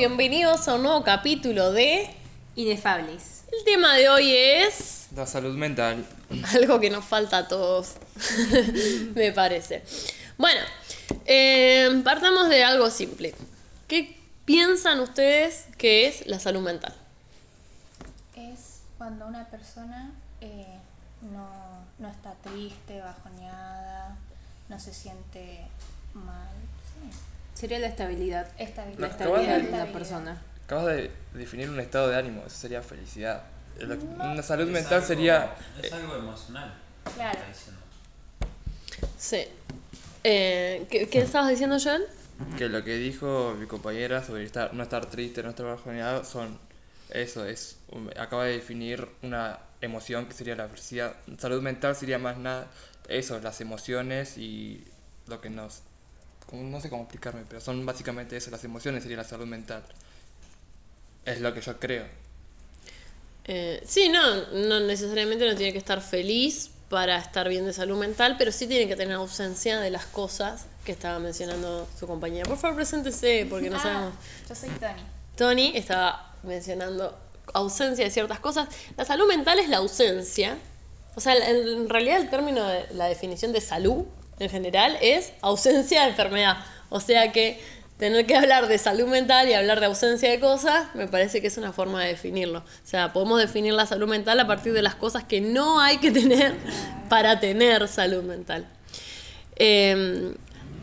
bienvenidos a un nuevo capítulo de Inefables. El tema de hoy es La salud mental. algo que nos falta a todos, me parece. Bueno, partamos de algo simple. ¿Qué piensan ustedes que es la salud mental? Es cuando una persona no está triste, bajoneada, no se siente mal. Sí. Sería la estabilidad. Estabilidad. La No, estabilidad de estabilidad. una persona. Acabas de definir un estado de ánimo, eso sería felicidad. Una salud Es mental algo- sería... Es algo emocional. Claro. Está diciendo. Sí. ¿Qué estabas diciendo, Joel? Que lo que dijo mi compañera sobre no estar triste, no estar bajoneado, acaba de definir una emoción que sería la felicidad. Salud mental sería más nada eso, las emociones y lo que no sé cómo explicarme, pero son básicamente eso, las emociones sería la salud mental. Es lo que yo creo. Sí, no necesariamente no tiene que estar feliz para estar bien de salud mental, pero sí tiene que tener ausencia de las cosas que estaba mencionando su compañera. Por favor, preséntese, porque no sabemos. Yo soy Tony. Tony estaba mencionando ausencia de ciertas cosas. La salud mental es la ausencia. O sea, en realidad el término de la definición de salud en general es ausencia de enfermedad. O sea que tener que hablar de salud mental y hablar de ausencia de cosas me parece que es una forma de definirlo. O sea, podemos definir la salud mental a partir de las cosas que no hay que tener para tener salud mental.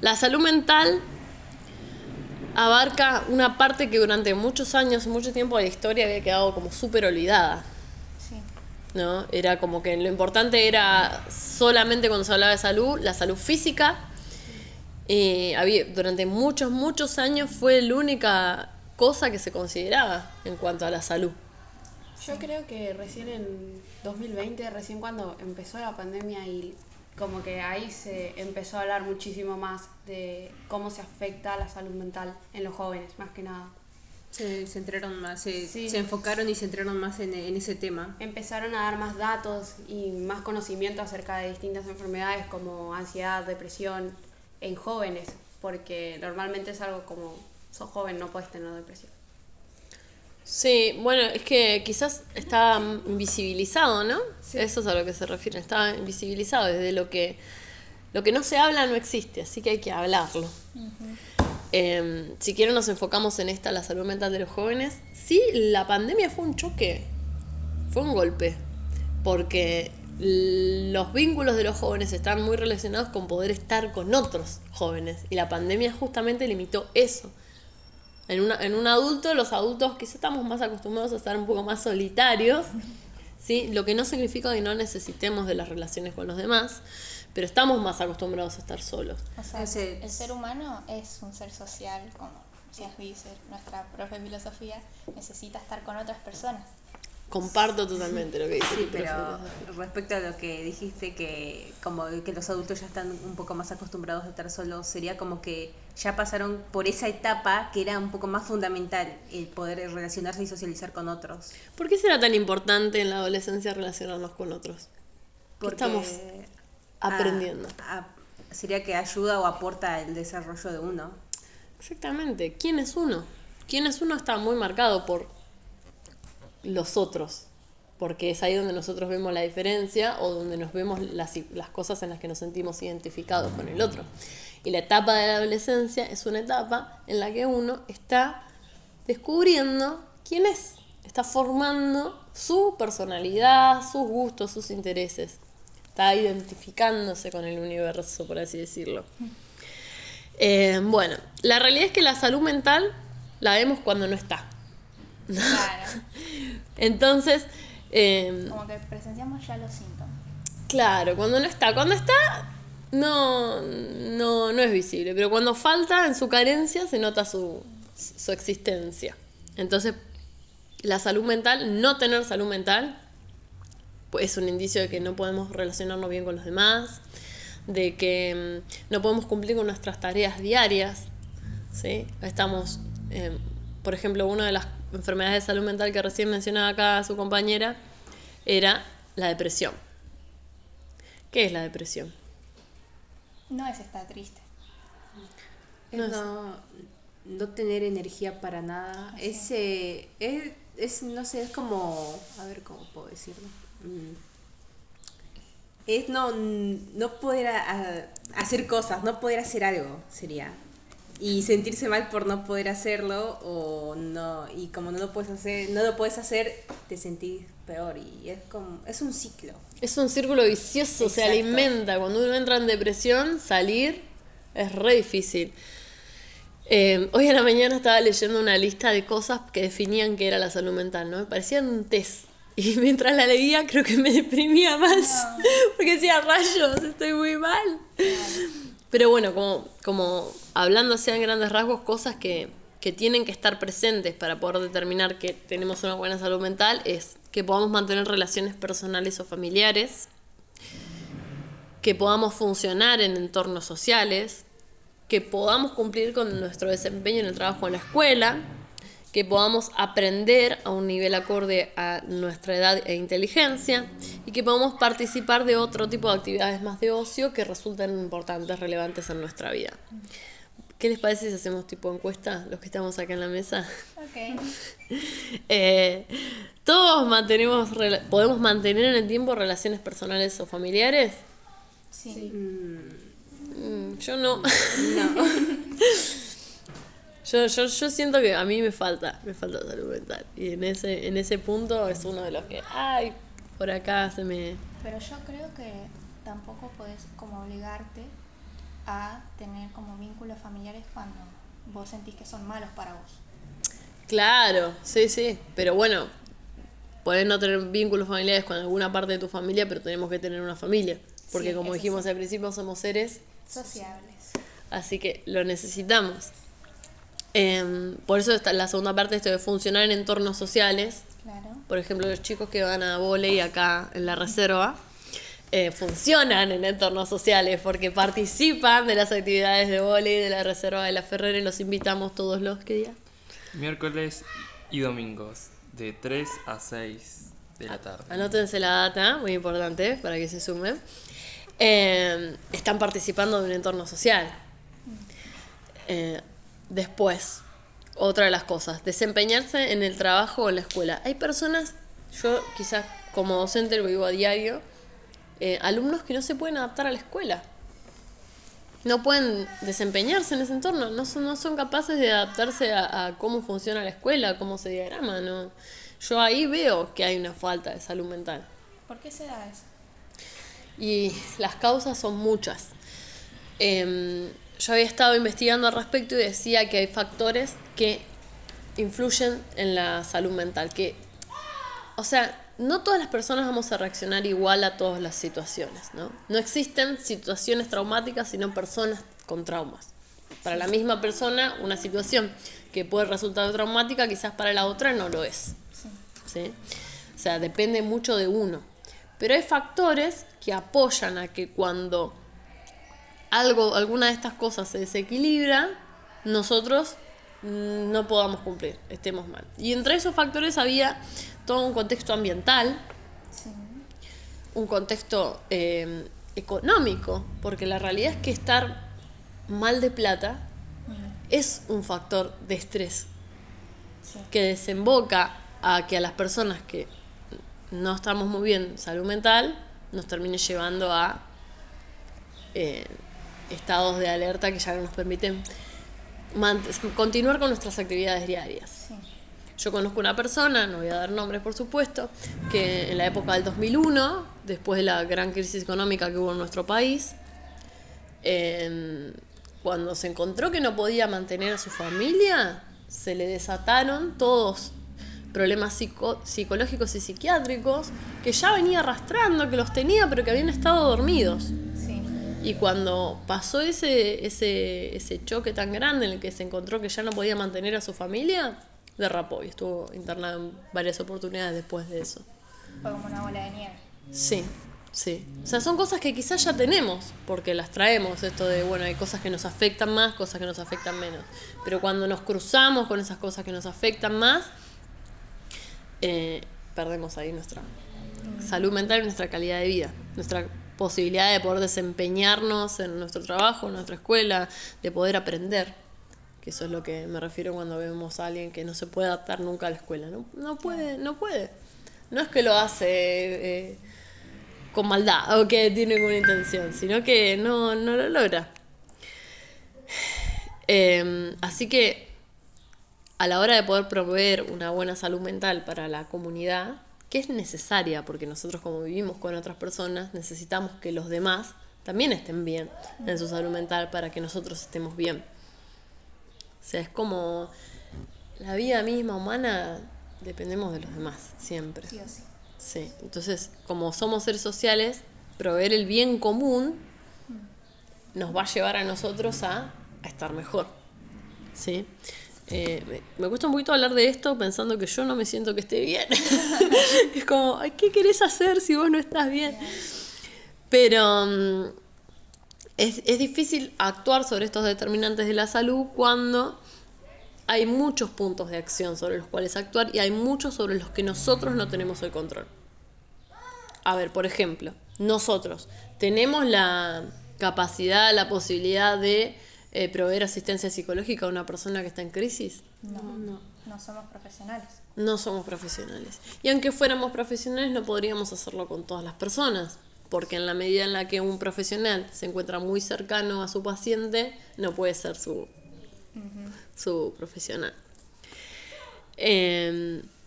La salud mental abarca una parte que durante muchos años, mucho tiempo de la historia había quedado como súper olvidada, Sí. ¿no? Era como que lo importante era solamente cuando se hablaba de salud, la salud física. Durante muchos años fue la única cosa que se consideraba en cuanto a la salud. Yo creo que recién en 2020, recién cuando empezó la pandemia y como que ahí se empezó a hablar muchísimo más de cómo se afecta la salud mental en los jóvenes, más que nada. Se centraron más, Sí. se enfocaron y centraron más en ese tema. Empezaron a dar más datos y más conocimiento acerca de distintas enfermedades como ansiedad, depresión en jóvenes, porque normalmente es algo como, sos joven, no puedes tener depresión. Sí, bueno, es que quizás está invisibilizado, ¿no? Sí. Eso es a lo que se refiere, está invisibilizado, desde lo que no se habla no existe, así que hay que hablarlo. Si quieren nos enfocamos en la salud mental de los jóvenes. Sí, la pandemia fue un choque, fue un golpe, porque los vínculos de los jóvenes están muy relacionados con poder estar con otros jóvenes, y la pandemia justamente limitó eso. En un adulto, los adultos quizás estamos más acostumbrados a estar un poco más solitarios, ¿sí? Lo que no significa que no necesitemos de las relaciones con los demás, pero estamos más acostumbrados a estar solos. O sea, Ese- el ser humano es un ser social, como nos dice nuestra profe de filosofía, necesita estar con otras personas. Comparto totalmente lo que dice. Sí, pero respecto a lo que dijiste, que como que los adultos ya están un poco más acostumbrados a estar solos, sería como que ya pasaron por esa etapa que era un poco más fundamental, el poder relacionarse y socializar con otros. ¿Por qué será tan importante en la adolescencia relacionarnos con otros? ¿Qué Porque estamos aprendiendo? Sería que ayuda o aporta el desarrollo de uno. Exactamente. ¿Quién es uno? ¿Quién es uno? Está muy marcado por los otros, porque es ahí donde nosotros vemos la diferencia o donde nos vemos las cosas en las que nos sentimos identificados con el otro. Y la etapa de la adolescencia es una etapa en la que uno está descubriendo quién es, está formando su personalidad, sus gustos, sus intereses, está identificándose con el universo, por así decirlo. Bueno, la realidad es que la salud mental la vemos cuando no está. Claro. Entonces, Como que presenciamos ya los síntomas. claro, cuando está, no es visible, pero cuando falta, en su carencia, se nota su existencia. Entonces, la salud mental, no tener salud mental, pues es un indicio de que no podemos relacionarnos bien con los demás, de que no podemos cumplir con nuestras tareas diarias, ¿sí? Estamos, por ejemplo, una de las enfermedades de salud mental que recién mencionaba acá su compañera era la depresión. ¿Qué es la depresión? No es estar triste. No No, no tener energía para nada. Ese no sé, es como, a ver cómo puedo decirlo. Es no poder hacer cosas, no poder hacer algo, sería. Y sentirse mal por no poder hacerlo, o no, y como no lo puedes hacer, te sentís peor, y es un ciclo. Es un círculo vicioso, Exacto. se alimenta. Cuando uno entra en depresión, salir es re difícil. Hoy en la mañana estaba leyendo una lista de cosas que definían qué era la salud mental, ¿no? Me parecían un test. Y mientras la leía, creo que me deprimía más. No. Porque decía, rayos, estoy muy mal. Pero bueno, como hablando así en grandes rasgos, cosas que tienen que estar presentes para poder determinar que tenemos una buena salud mental es que podamos mantener relaciones personales o familiares, que podamos funcionar en entornos sociales, que podamos cumplir con nuestro desempeño en el trabajo en la escuela, que podamos aprender a un nivel acorde a nuestra edad e inteligencia y que podamos participar de otro tipo de actividades más de ocio que resulten importantes, relevantes en nuestra vida. ¿Qué les parece si hacemos tipo encuesta, los que estamos acá en la mesa? Ok. ¿Todos podemos mantener en el tiempo relaciones personales o familiares? Sí. Yo no. No. Yo siento que a mí me falta salud mental. Y en ese punto es uno de los que, ay, por acá se me... Pero yo creo que tampoco podés como obligarte a tener como vínculos familiares cuando vos sentís que son malos para vos. Claro, sí. Pero bueno, podés no tener vínculos familiares con alguna parte de tu familia, pero tenemos que tener una familia. Porque Sí, como eso dijimos sí. al principio, somos seres, Sociables. así que lo necesitamos. Por eso está la segunda parte, esto de funcionar en entornos sociales. Claro. Por ejemplo, los chicos que van a vóley acá en la reserva funcionan en entornos sociales porque participan de las actividades de vóley de la reserva de la Ferrera y los invitamos todos los ¿qué día? Miércoles y domingos, de 3 a 6 de la tarde. Anótense la data, muy importante para que se sumen. Están participando de un entorno social. Después, otra de las cosas, desempeñarse en el trabajo o en la escuela. Hay personas, yo quizás como docente lo vivo a diario, alumnos que no se pueden adaptar a la escuela. No pueden desempeñarse en ese entorno, no son capaces de adaptarse a cómo funciona la escuela, a cómo se diagrama. ¿No? Yo ahí veo que hay una falta de salud mental. ¿Por qué se da eso? Y las causas son muchas. Yo había estado investigando al respecto y decía que hay factores que influyen en la salud mental. O sea, no todas las personas vamos a reaccionar igual a todas las situaciones, ¿no? No existen situaciones traumáticas, sino personas con traumas. Para la misma persona, una situación que puede resultar traumática, quizás para la otra no lo es. ¿Sí? O sea, depende mucho de uno. Pero hay factores que apoyan a que cuando alguna de estas cosas se desequilibra, nosotros no podamos cumplir, estemos mal. Y entre esos factores había todo un contexto ambiental, Sí. un contexto económico, porque la realidad es que estar mal de plata es un factor de estrés Sí. que desemboca a que a las personas que no estamos muy bien salud mental nos termine llevando a estados de alerta que ya no nos permiten continuar con nuestras actividades diarias. Sí. Yo conozco una persona, no voy a dar nombres por supuesto, que en la época del 2001, después de la gran crisis económica que hubo en nuestro país, cuando se encontró que no podía mantener a su familia, se le desataron todos problemas psicológicos y psiquiátricos que ya venía arrastrando, que los tenía pero que habían estado dormidos. Sí. Y cuando pasó ese choque tan grande en el que se encontró que ya no podía mantener a su familia, derrapó y estuvo internado en varias oportunidades después de eso. Fue como una bola de nieve. Sí. O sea, son cosas que quizás ya tenemos, porque las traemos, esto de, bueno, hay cosas que nos afectan más, cosas que nos afectan menos. Pero cuando nos cruzamos con esas cosas que nos afectan más, perdemos ahí nuestra salud mental y nuestra calidad de vida, nuestra posibilidad de poder desempeñarnos en nuestro trabajo, en nuestra escuela, de poder aprender, que eso es lo que me refiero cuando vemos a alguien que no se puede adaptar nunca a la escuela. No puede. No es que lo hace con maldad o que tiene alguna intención, sino que no lo logra. Así que a la hora de poder proveer una buena salud mental para la comunidad, que es necesaria, porque nosotros como vivimos con otras personas, necesitamos que los demás también estén bien en su salud mental para que nosotros estemos bien. O sea, es como la vida misma humana, dependemos de los demás, siempre. Sí o sí. Sí, entonces, como somos seres sociales, proveer el bien común nos va a llevar a nosotros a estar mejor. ¿Sí? Me cuesta un poquito hablar de esto pensando que yo no me siento que esté bien. Es como, ay, ¿qué querés hacer si vos no estás bien? Pero es difícil actuar sobre estos determinantes de la salud cuando hay muchos puntos de acción sobre los cuales actuar y hay muchos sobre los que nosotros no tenemos el control. A ver, por ejemplo, nosotros tenemos la capacidad, la posibilidad de proveer asistencia psicológica a una persona que está en crisis. No somos profesionales. No somos profesionales. Y aunque fuéramos profesionales, no podríamos hacerlo con todas las personas, porque en la medida en la que un profesional se encuentra muy cercano a su paciente, no puede ser su profesional.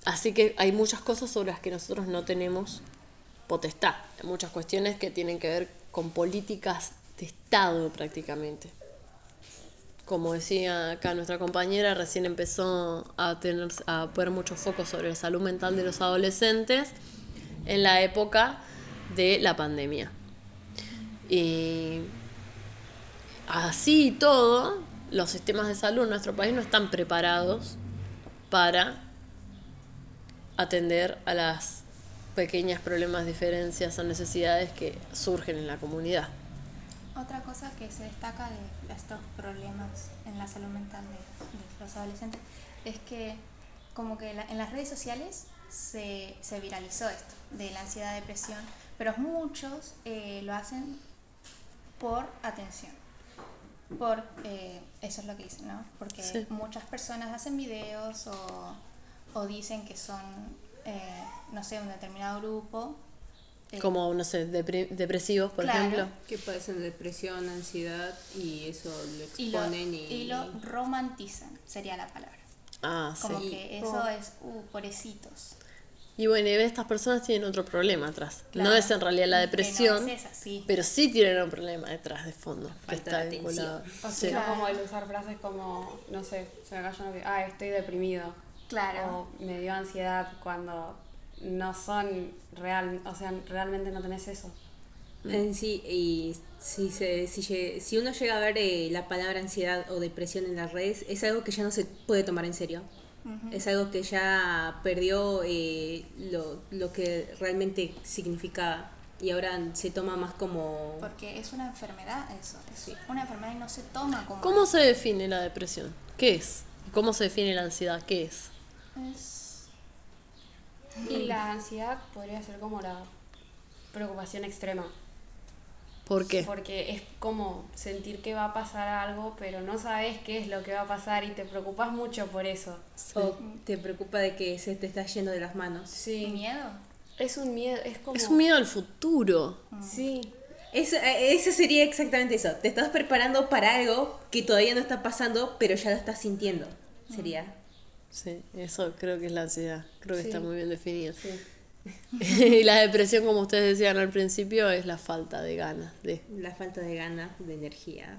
Así que hay muchas cosas sobre las que nosotros no tenemos potestad. Hay muchas cuestiones que tienen que ver con políticas de Estado prácticamente. Como decía acá nuestra compañera, recién empezó a poner mucho foco sobre la salud mental de los adolescentes en la época de la pandemia. Y así y todo, los sistemas de salud en nuestro país no están preparados para atender a las pequeñas problemas, diferencias o necesidades que surgen en la comunidad. Otra cosa que se destaca de estos problemas en la salud mental de los adolescentes es que como que en las redes sociales se viralizó esto de la ansiedad, depresión, pero muchos lo hacen por atención. Eso es lo que dicen, ¿no? Porque sí, muchas personas hacen videos o dicen que son, no sé, un determinado grupo. Como, no sé, depresivos, por Claro. ejemplo. Que padecen depresión, ansiedad y eso lo exponen y lo romantizan, sería la palabra. Ah, Como sí. que eso es, pobrecitos. Y bueno, estas personas tienen otro problema atrás. Claro. No es en realidad la depresión, Que no es esa, sí. pero sí tienen un problema detrás de fondo. Que Falta está de vinculado. O Sí. sea, como el usar frases como, no sé, se me cayó una que, estoy deprimido. Claro. O me dio ansiedad cuando no son o sea, realmente no tenés eso. En sí, y si uno llega a ver la palabra ansiedad o depresión en las redes, es algo que ya no se puede tomar en serio. Es algo que ya perdió lo que realmente significaba y ahora se toma más como... Porque es una enfermedad eso. Es una enfermedad y no se toma como... ¿Cómo se define la depresión? ¿Qué es? ¿Cómo se define la ansiedad? ¿Qué es? Y la ansiedad podría ser como la preocupación extrema. ¿Por qué? Porque es como sentir que va a pasar algo, pero no sabes qué es lo que va a pasar y te preocupas mucho por eso. O te preocupa de que se te está yendo de las manos. Sí. ¿Miedo? Es un miedo, es como... Es un miedo al futuro. Sí. Eso sería exactamente eso. Te estás preparando para algo que todavía no está pasando, pero ya lo estás sintiendo. Sería. Sí, eso creo que es la ansiedad. Creo que Sí. está muy bien definido. Sí. Y la depresión, como ustedes decían al principio, es la falta de ganas de... La falta de ganas, de energía.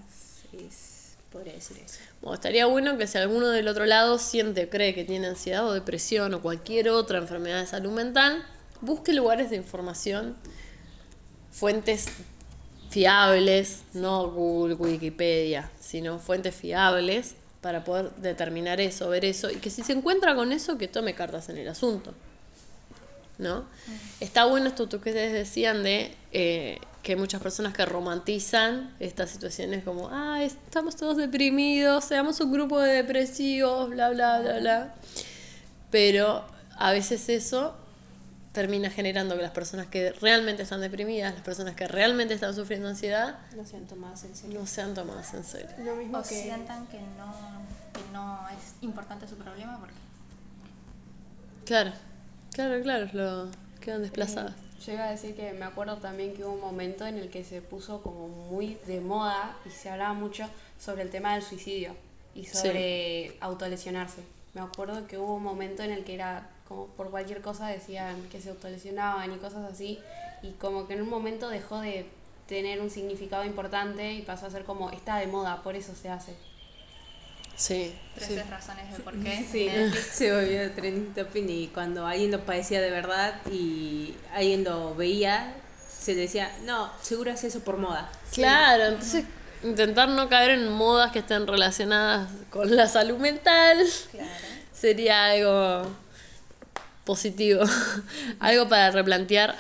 Podría decir eso. Bueno, estaría bueno que si alguno del otro lado siente o cree que tiene ansiedad o depresión o cualquier otra enfermedad de salud mental, busque lugares de información, fuentes fiables, no Google, Wikipedia, sino fuentes fiables para poder determinar eso, ver eso, y que si se encuentra con eso, que tome cartas en el asunto. ¿No? Está bueno esto que ustedes decían de que hay muchas personas que romantizan estas situaciones como, estamos todos deprimidos, seamos un grupo de depresivos, bla, bla, bla, bla. Pero a veces eso termina generando que las personas que realmente están deprimidas, las personas que realmente están sufriendo ansiedad, No sean tomadas en serio. no sean tomadas en serio. Lo mismo O que sientan que no es importante su problema porque Claro, quedan desplazadas. yo iba a decir que me acuerdo también que hubo un momento en el que se puso como muy de moda y se hablaba mucho sobre el tema del suicidio y sobre autolesionarse. Me acuerdo que hubo un momento en el que era como por cualquier cosa decían que se autolesionaban y cosas así, y como que en un momento dejó de tener un significado importante y pasó a ser como está de moda, por eso se hace. Sí, 13 razones de por qué. Sí, se volvió trending topic y cuando alguien lo padecía de verdad y alguien lo veía, se decía, no, seguro es eso por moda. Claro, entonces intentar no caer en modas que estén relacionadas con la salud mental Claro. sería algo positivo, algo para replantear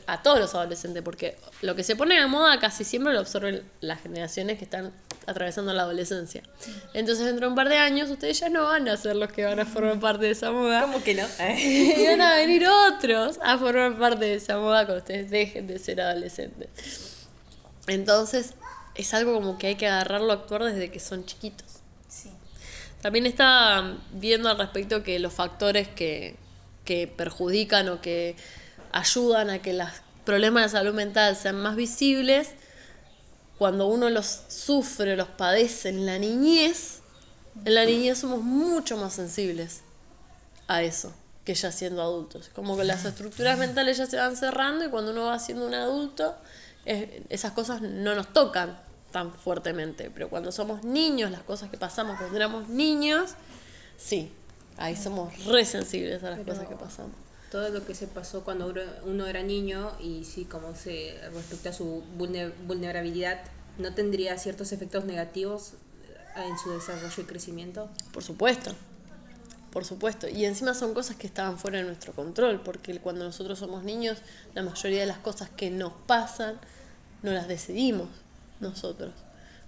a todos los adolescentes, porque lo que se pone de moda casi siempre lo absorben las generaciones que están atravesando la adolescencia. Entonces dentro de un par de años ustedes ya no van a ser los que van a formar parte de esa moda. ¿Cómo que no? Y van a venir otros a formar parte de esa moda cuando ustedes dejen de ser adolescentes. Entonces es algo como que hay que agarrarlo a actuar desde que son chiquitos. Sí. También estaba viendo al respecto que los factores que perjudican o que ayudan a que los problemas de salud mental sean más visibles, cuando uno los sufre, los padece en la niñez somos mucho más sensibles a eso que ya siendo adultos. Como que las estructuras mentales ya se van cerrando y cuando uno va siendo un adulto, esas cosas no nos tocan tan fuertemente. Pero cuando somos niños, las cosas que pasamos cuando éramos niños, sí, ahí somos re sensibles a las cosas que pasamos. Todo lo que se pasó cuando uno era niño y sí, como se respecta a su vulnerabilidad, ¿no tendría ciertos efectos negativos en su desarrollo y crecimiento? Por supuesto. Y encima son cosas que estaban fuera de nuestro control, porque cuando nosotros somos niños, la mayoría de las cosas que nos pasan no las decidimos nosotros.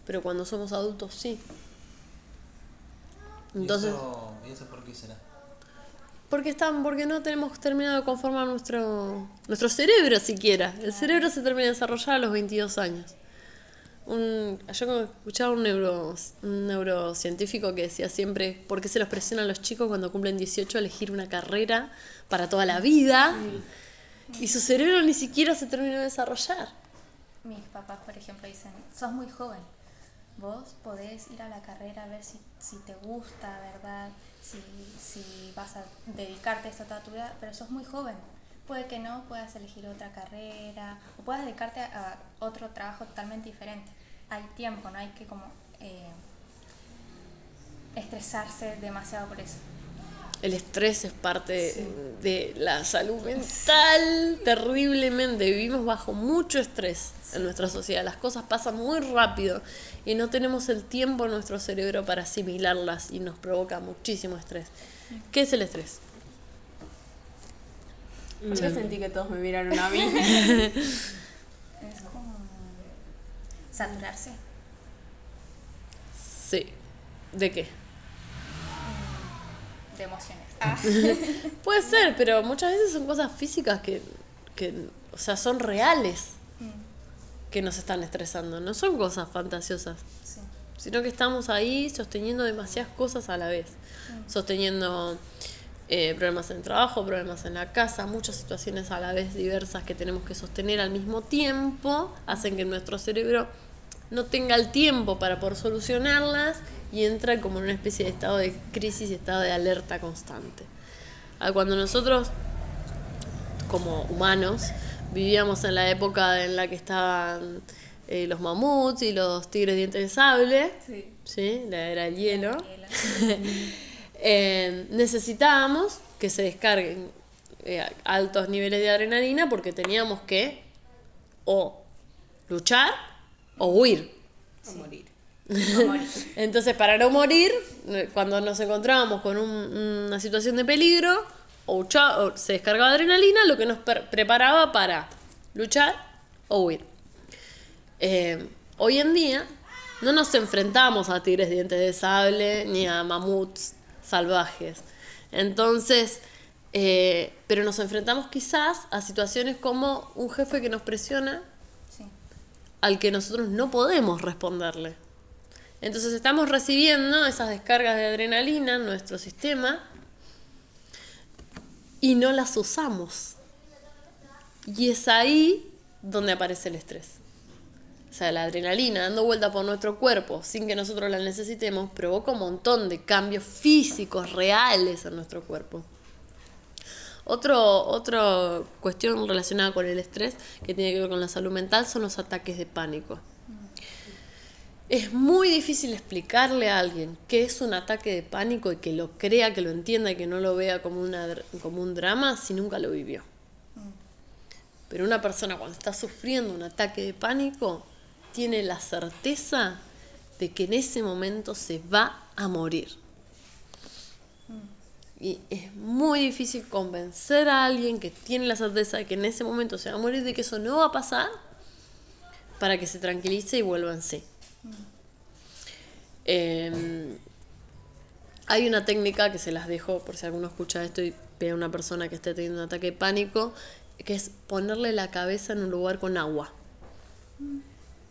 Pero cuando somos adultos, sí. Entonces, ¿Y eso por qué será? porque no tenemos terminado de conformar nuestro cerebro siquiera. El cerebro se termina de desarrollar a los 22 años. Yo escuchaba un neurocientífico que decía siempre, ¿por qué se los presiona a los chicos cuando cumplen 18 a elegir una carrera para toda la vida? Y su cerebro ni siquiera se terminó de desarrollar. Mis papás, por ejemplo, dicen, sos muy joven, vos podés ir a la carrera a ver si te gusta, ¿verdad? Si vas a dedicarte a esta toda tu vida, pero sos muy joven. Puede que no puedas elegir otra carrera o puedas dedicarte a otro trabajo totalmente diferente. Hay tiempo, no hay que como estresarse demasiado por eso. El estrés es parte de la salud mental, terriblemente. Vivimos bajo mucho estrés en nuestra sociedad. Las cosas pasan muy rápido y no tenemos el tiempo en nuestro cerebro para asimilarlas y nos provoca muchísimo estrés. ¿Qué es el estrés? Yo sentí que todos me miraron a mí. Es como saturarse Sí. ¿De qué? de emociones. Puede ser, pero muchas veces son cosas físicas que o sea, son reales que nos están estresando. No son cosas fantasiosas, Sí. sino que estamos ahí sosteniendo demasiadas cosas a la vez. Sosteniendo problemas en el trabajo, problemas en la casa, muchas situaciones a la vez diversas que tenemos que sostener al mismo tiempo, hacen que nuestro cerebro no tenga el tiempo para poder solucionarlas y entra como en una especie de estado de crisis y estado de alerta constante. Cuando nosotros, como humanos, vivíamos en la época en la que estaban los mamuts y los tigres dientes de sable, ¿sí? La era del hielo, necesitábamos que se descarguen altos niveles de adrenalina porque teníamos que o luchar o huir. O morir. Entonces, para no morir, cuando nos encontrábamos con una situación de peligro, o se descargaba adrenalina, lo que nos preparaba para luchar o huir. Hoy en día no nos enfrentamos a tigres dientes de sable ni a mamuts salvajes. Entonces, Pero nos enfrentamos quizás a situaciones como un jefe que nos presiona Sí. al que nosotros no podemos responderle. Entonces estamos recibiendo esas descargas de adrenalina en nuestro sistema y no las usamos. Y es ahí donde aparece el estrés. O sea, la adrenalina dando vuelta por nuestro cuerpo sin que nosotros la necesitemos provoca un montón de cambios físicos reales en nuestro cuerpo. Otra cuestión relacionada con el estrés que tiene que ver con la salud mental son los ataques de pánico. Es muy difícil explicarle a alguien qué es un ataque de pánico y que lo crea, que lo entienda y que no lo vea como un drama si nunca lo vivió. Pero una persona cuando está sufriendo un ataque de pánico tiene la certeza de que en ese momento se va a morir. Y es muy difícil convencer a alguien que tiene la certeza de que en ese momento se va a morir, de que eso no va a pasar, para que se tranquilice y vuelva en sí. Hay una técnica que se las dejo por si alguno escucha esto y ve a una persona que esté teniendo un ataque de pánico, que es ponerle la cabeza en un lugar con agua.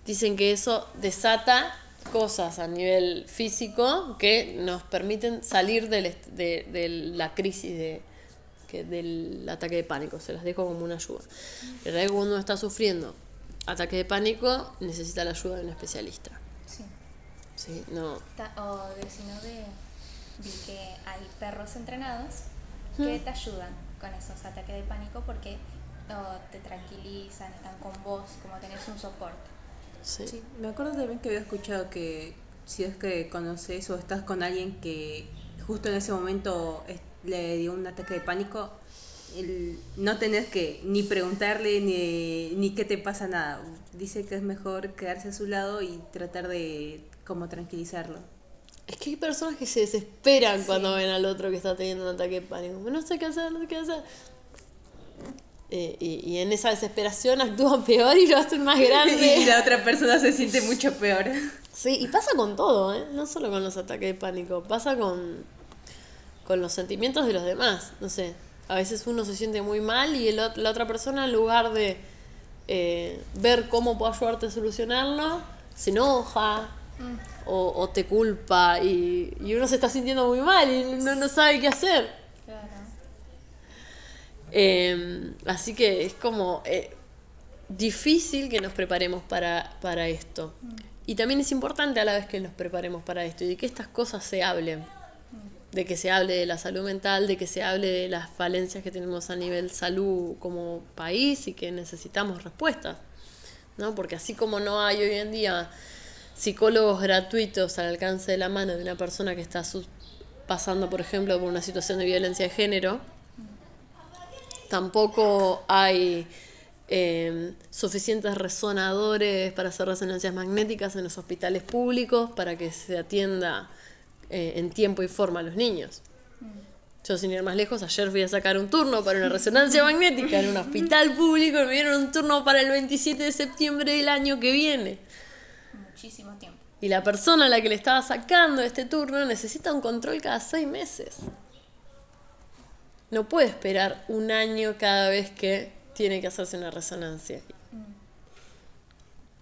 Dicen que eso desata cosas a nivel físico que nos permiten salir de la crisis del ataque de pánico. Se las dejo como una ayuda. En realidad, cuando uno está sufriendo ataque de pánico, necesita la ayuda de un especialista. Sí. Sí, no. Vi que hay perros entrenados que te ayudan con esos ataques de pánico porque te tranquilizan, están con vos, como tenés un soporte. Sí. Sí, me acuerdo también que había escuchado que si es que conoces o estás con alguien que justo en ese momento le dio un ataque de pánico, no tenés que ni preguntarle ni qué te pasa, nada. Dice que es mejor quedarse a su lado y tratar de como tranquilizarlo. Es que hay personas que se desesperan cuando ven al otro que está teniendo un ataque de pánico. No sé qué hacer, no sé qué hacer. Y en esa desesperación actúan peor y lo hacen más grande. Y la otra persona se siente mucho peor. Sí, y pasa con todo, ¿eh? No solo con los ataques de pánico, pasa con los sentimientos de los demás. No sé, a veces uno se siente muy mal y la otra persona, en lugar de ver cómo puedo ayudarte a solucionarlo, se enoja o te culpa y uno se está sintiendo muy mal y no sabe qué hacer. Claro. Así que es como difícil que nos preparemos para esto. Y también es importante a la vez que nos preparemos para esto y de que estas cosas se hablen. De que se hable de la salud mental, de que se hable de las falencias que tenemos a nivel salud como país y que necesitamos respuestas, ¿no? Porque así como no hay hoy en día psicólogos gratuitos al alcance de la mano de una persona que está pasando, por ejemplo, por una situación de violencia de género, tampoco hay suficientes resonadores para hacer resonancias magnéticas en los hospitales públicos para que se atienda en tiempo y forma a los niños. Yo, sin ir más lejos, ayer fui a sacar un turno para una resonancia magnética en un hospital público y me dieron un turno para el 27 de septiembre del año que viene. Muchísimo tiempo. Y la persona a la que le estaba sacando este turno necesita un control cada 6 meses. No puede esperar un año cada vez que tiene que hacerse una resonancia.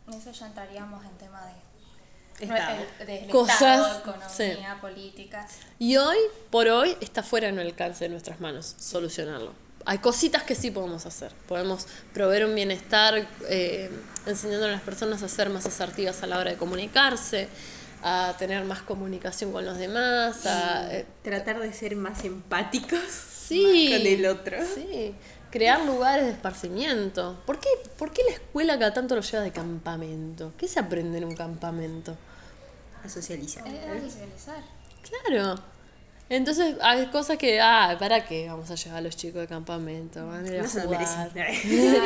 Eso ya entraríamos en tema del Cosas, Estado, economía, sí. políticas. Y hoy por hoy está fuera de nuestro alcance de nuestras manos solucionarlo. Hay cositas que sí podemos hacer. Podemos proveer un bienestar enseñando a las personas a ser más asertivas a la hora de comunicarse, a tener más comunicación con los demás, a tratar de ser más empáticos sí, con el otro. Sí, crear lugares de esparcimiento. ¿Por qué la escuela cada tanto lo lleva de campamento? ¿Qué se aprende en un campamento? A socializar. Es socializar. Claro. Entonces hay cosas que, ¿para qué vamos a llevar a los chicos de campamento? Van a ir a No se lo jugar. merecen.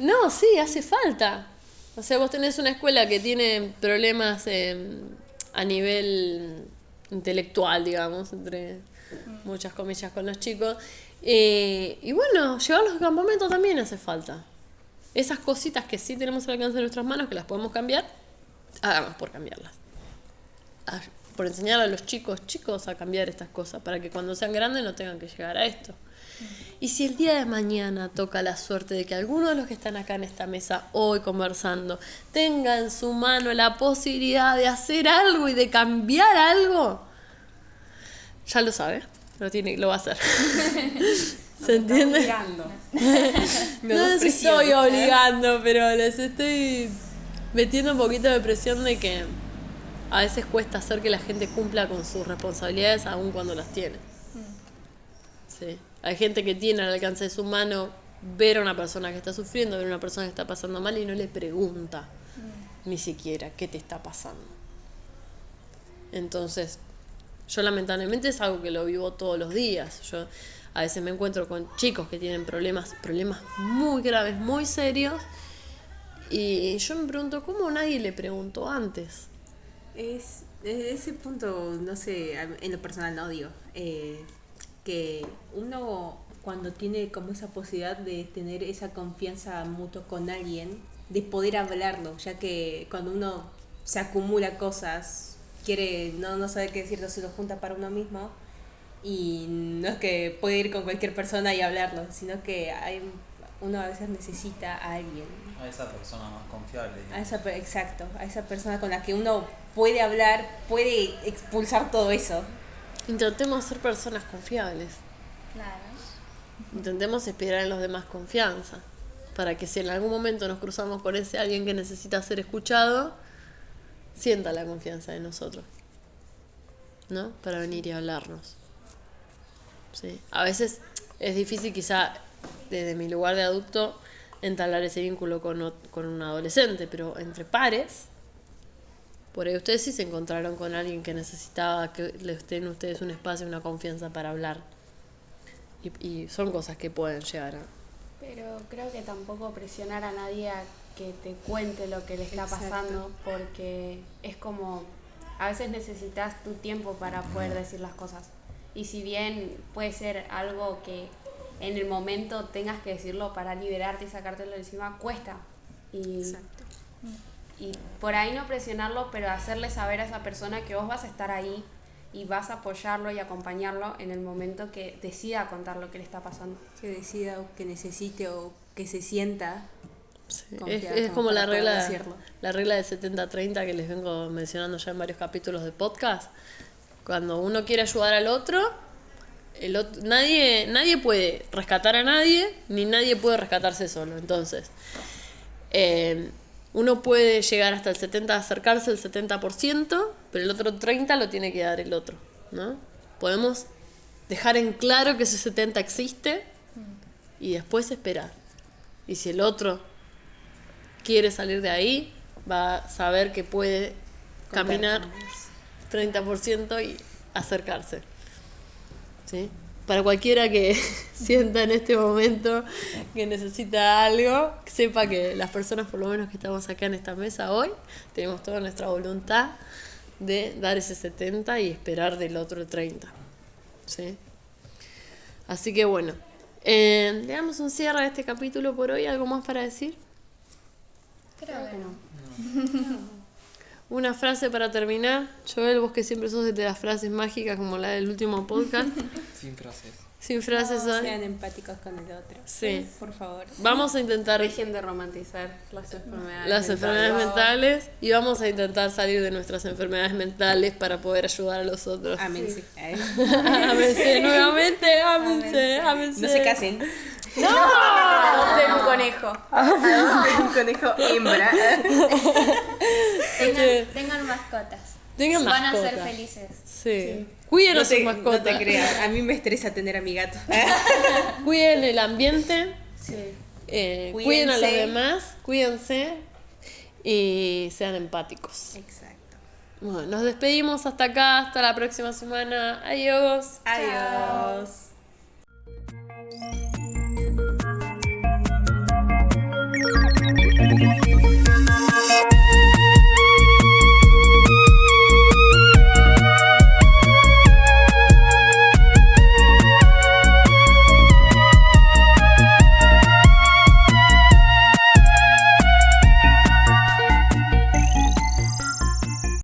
No, sí, hace falta. O sea, vos tenés una escuela que tiene problemas a nivel intelectual, digamos, entre muchas comillas con los chicos. Y bueno, llevarlos a campamento también hace falta. Esas cositas que sí tenemos al alcance de nuestras manos, que las podemos cambiar, hagamos por cambiarlas. Por enseñar a los chicos a cambiar estas cosas, para que cuando sean grandes no tengan que llegar a esto. Y si el día de mañana toca la suerte de que alguno de los que están acá en esta mesa hoy conversando tenga en su mano la posibilidad de hacer algo y de cambiar algo, ya lo sabe, lo va a hacer. ¿Se entiende? No los estoy obligando, pero les estoy metiendo un poquito de presión de que a veces cuesta hacer que la gente cumpla con sus responsabilidades aun cuando las tiene. Sí. Hay gente que tiene al alcance de su mano ver a una persona que está sufriendo, ver a una persona que está pasando mal y no le pregunta ni siquiera qué te está pasando. Entonces, yo lamentablemente es algo que lo vivo todos los días. Yo a veces me encuentro con chicos que tienen problemas muy graves, muy serios, y yo me pregunto, ¿cómo nadie le preguntó antes? Es desde ese punto, no sé, en lo personal no digo, que uno cuando tiene como esa posibilidad de tener esa confianza mutua con alguien, de poder hablarlo, ya que cuando uno se acumula cosas, quiere, no sabe qué decir, no se lo junta para uno mismo, y no es que puede ir con cualquier persona y hablarlo, sino que uno a veces necesita a alguien. A esa persona más confiable. Exacto, a esa persona con la que uno puede hablar, puede expulsar todo eso. Intentemos ser personas confiables. Claro. Intentemos inspirar en los demás confianza, para que si en algún momento nos cruzamos con ese alguien que necesita ser escuchado, sienta la confianza de nosotros, ¿no? Para venir y hablarnos. Sí. A veces es difícil quizá desde mi lugar de adulto entablar ese vínculo con un adolescente, pero entre pares, por ahí ustedes sí se encontraron con alguien que necesitaba que les den ustedes un espacio, una confianza para hablar. Y son cosas que pueden llegar a... Pero creo que tampoco presionar a nadie a que te cuente lo que le está pasando, porque es como, a veces necesitas tu tiempo para poder decir las cosas. Y si bien puede ser algo que en el momento tengas que decirlo para liberarte y sacártelo de encima, cuesta. Y por ahí no presionarlo, pero hacerle saber a esa persona que vos vas a estar ahí y vas a apoyarlo y acompañarlo en el momento que decida contar lo que le está pasando. Que decida o que necesite o que se sienta. Sí. Es como la regla de 70-30 que les vengo mencionando ya en varios capítulos de podcast. Cuando uno quiere ayudar al otro, nadie puede rescatar a nadie, ni nadie puede rescatarse solo. Entonces, uno puede llegar hasta el 70%, acercarse al 70%, pero el otro 30% lo tiene que dar el otro, ¿no? Podemos dejar en claro que ese 70% existe y después esperar. Y si el otro quiere salir de ahí, va a saber que puede caminar 30% y acercarse. ¿Sí? Para cualquiera que sienta en este momento que necesita algo, sepa que las personas, por lo menos que estamos acá en esta mesa hoy, tenemos toda nuestra voluntad de dar ese 70 y esperar del otro 30. ¿Sí? Así que bueno, le damos un cierre a este capítulo por hoy. ¿Algo más para decir? Creo que no. Una frase para terminar. Joel, vos que siempre sos de las frases mágicas como la del último podcast. Sin frases. Sin frases hoy. Sean empáticos con el otro. Sí. Por favor. Vamos a intentar Dejen de romantizar las enfermedades las enfermedades mentales y vamos a intentar salir de nuestras enfermedades mentales para poder ayudar a los otros. Ámense. Ámense nuevamente, ámense. No se casen. Adopten un conejo. Un conejo hembra. Tengan mascotas. Tengan Van a mascotas. ser felices. Sí. Cuiden a sus mascotas. No te creas, a mí me estresa tener a mi gato. Cuiden el ambiente. Sí. Cuiden a los Cuídense. demás. Cuídense. Y sean empáticos. Exacto. Bueno, nos despedimos hasta acá. Hasta la próxima semana. Adiós. Adiós.